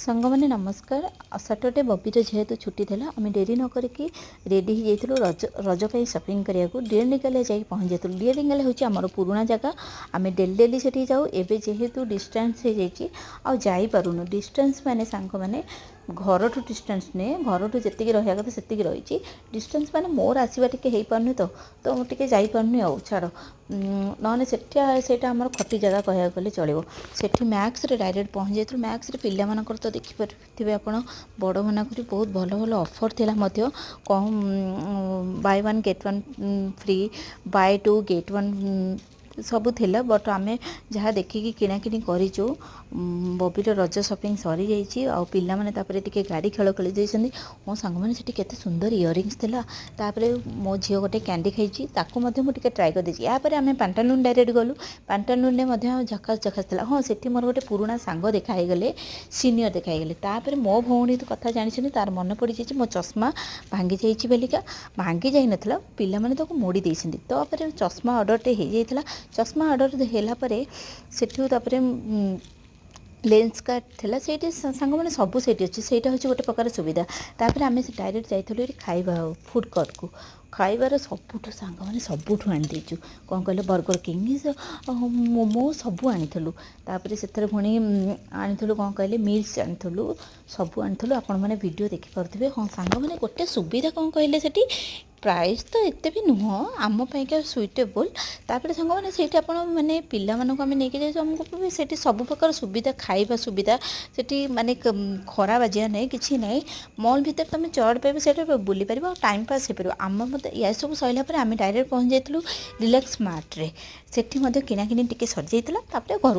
ସାଙ୍ଗମାନେ ନମସ୍କାର। ସଟରଡେ ବବିର ଯେହେତୁ ଛୁଟି ଥିଲା ଆମେ ଡେରି ନ କରିକି ରେଡ଼ି ହେଇଯାଇଥିଲୁ ରଜ ପାଇଁ ସପିଂ କରିବାକୁ। ଡିଏରିଙ୍ଗାଲେ ଯାଇ ପହଞ୍ଚି ଯାଇଥିଲୁ। ଡିଏରିଙ୍ଗାଲେ ହେଉଛି ଆମର ପୁରୁଣା ଜାଗା। ଆମେ ଡେଲି ଡେଲି ସେଠିକି ଯାଉ। ଏବେ ଯେହେତୁ ଡିଷ୍ଟାନ୍ସ ହେଇଯାଇଛି ଆଉ ଯାଇପାରୁନୁ। ଡିଷ୍ଟାନ୍ସ ମାନେ ସାଙ୍ଗମାନେ ଘରଠୁ ଡିଷ୍ଟାନ୍ସ ନୁହେଁ, ଘରଠୁ ଯେତିକି ରହିବା କଥା ସେତିକି ରହିଛି। ଡିଷ୍ଟାନ୍ସ ମାନେ ମୋର ଆସିବା ଟିକେ ହେଇପାରୁନି ତ ମୁଁ ଟିକେ ଯାଇପାରୁନି ଆଉ ଛାଡ଼। ନହେଲେ ସେଇଟା ଆମର ଖଟି ଜାଗା କହିବାକୁ ଗଲେ ଚଳିବ। ସେଠି ମ୍ୟାକ୍ସରେ ଡାଇରେକ୍ଟ ପହଞ୍ଚି ଯାଇଥିଲୁ। ମ୍ୟାକ୍ସରେ ପିଲାମାନଙ୍କର ତ ଦେଖିପାରୁଥିବେ ଆପଣ, ବଡ଼ମାନଙ୍କରେ ବହୁତ ଭଲ ଭଲ ଅଫର୍ ଥିଲା ମଧ୍ୟ। କମ୍ buy one get one free, buy two get one ସବୁ ଥିଲା। ବଟ୍ ଆମେ ଯାହା ଦେଖିକି କିଣାକିଣି କରିଛୁ। ବବିର ରଜ ସପିଂ ସରିଯାଇଛି ଆଉ ପିଲାମାନେ ତାପରେ ଟିକେ ଗାଡ଼ି ଖେଳ ଖେଳି ଦେଇଛନ୍ତି। ମୋ ସାଙ୍ଗମାନେ ସେଠି କେତେ ସୁନ୍ଦର ଇୟରିଙ୍ଗସ୍ ଥିଲା। ତାପରେ ମୋ ଝିଅ ଗୋଟେ କ୍ୟାଣ୍ଡି ଖାଇଛି, ତାକୁ ମଧ୍ୟ ମୁଁ ଟିକେ ଟ୍ରାଏ କରିଦେଇଛି। ଏହାପରେ ଆମେ ପାଣ୍ଟାଲୁନ୍ ଡାଇରେକ୍ଟ ଗଲୁ। ପାଣ୍ଟାଲୁନ୍ରେ ମଧ୍ୟ ଝକାସ୍ ଝକାସ୍ ଥିଲା। ହଁ, ସେଠି ମୋର ଗୋଟେ ପୁରୁଣା ସାଙ୍ଗ ଦେଖା ହେଇଗଲେ, ସିନିୟର ଦେଖା ହେଇଗଲେ। ତାପରେ ମୋ ଭଉଣୀ କଥା ଜାଣିଛନ୍ତି, ତାର ମନେ ପଡ଼ିଯାଇଛି ମୋ ଚଷମା ଭାଙ୍ଗି ଯାଇଛି ବେଲିକା। ଭାଙ୍ଗି ଯାଇନଥିଲା, ପିଲାମାନେ ତାକୁ ମୋଡ଼ି ଦେଇଛନ୍ତି। ତାପରେ ଚଷମା ଅର୍ଡ଼ରଟେ ହେଇଯାଇଥିଲା। ଚଷମା ଅର୍ଡ଼ର ହେଲା ପରେ ସେଠୁ ତାପରେ ଲେନ୍ସ କାର୍ଟ ଥିଲା ସେଇଠି। ସାଙ୍ଗମାନେ ସବୁ ସେଇଠି ଅଛି। ସେଇଟା ହେଉଛି ଗୋଟେ ପ୍ରକାର ସୁବିଧା। ତାପରେ ଆମେ ଡାଇରେକ୍ଟ ଯାଇଥିଲୁ ଏଠି ଖାଇବା ଫୁଡ଼୍ କୋର୍ଟକୁ। ଖାଇବାର ସାଙ୍ଗମାନେ ସବୁଠୁ ଆଣିଦେଇଛୁ। କ'ଣ କହିଲେ, ବର୍ଗର କିଙ୍ଗ୍, ମୋମୋ ସବୁ ଆଣିଥିଲୁ। ତାପରେ ସେଥିରେ ପୁଣି ଆଣିଥିଲୁ କ'ଣ କହିଲେ, ମିଲ୍ସ ଆଣିଥିଲୁ, ସବୁ ଆଣିଥିଲୁ। ଆପଣମାନେ ଭିଡ଼ିଓ ଦେଖିପାରୁଥିବେ। ହଁ ସାଙ୍ଗମାନେ, ଗୋଟେ ସୁବିଧା କ'ଣ କହିଲେ, ସେଠି ପ୍ରାଇସ୍ ତ ଏତେ ବି ନୁହଁ ଆମ ପାଇଁକା ସୁଇଟେବୁଲ୍। ତାପରେ ସାଙ୍ଗମାନେ ସେଇଠି ଆପଣ ମାନେ ପିଲାମାନଙ୍କୁ ଆମେ ନେଇକି ଯାଇଛୁ, ଆମକୁ ବି ସେଠି ସବୁ ପ୍ରକାର ସୁବିଧା, ଖାଇବା ସୁବିଧା ସେଠି ମାନେ ଖରା ବାଜିବା ନାହିଁ, କିଛି ନାହିଁ। ମଲ୍ ଭିତରେ ତୁମେ ଚଢ଼ ପାଇବ, ସେଇଟା ବୁଲିପାରିବ ଆଉ ଟାଇମ୍ ପାସ୍ ହେଇପାରିବ। ଏସବୁ ସରିଲା ପରେ ଆମେ ଡାଇରେକ୍ଟ ପହଞ୍ଚି ଯାଇଥିଲୁ ରିଲାକ୍ସ ମାର୍ଟରେ। ସେଠି ମଧ୍ୟ କିଣାକିଣି ଟିକେ ସରିଯାଇଥିଲା। ତାପରେ ଘରକୁ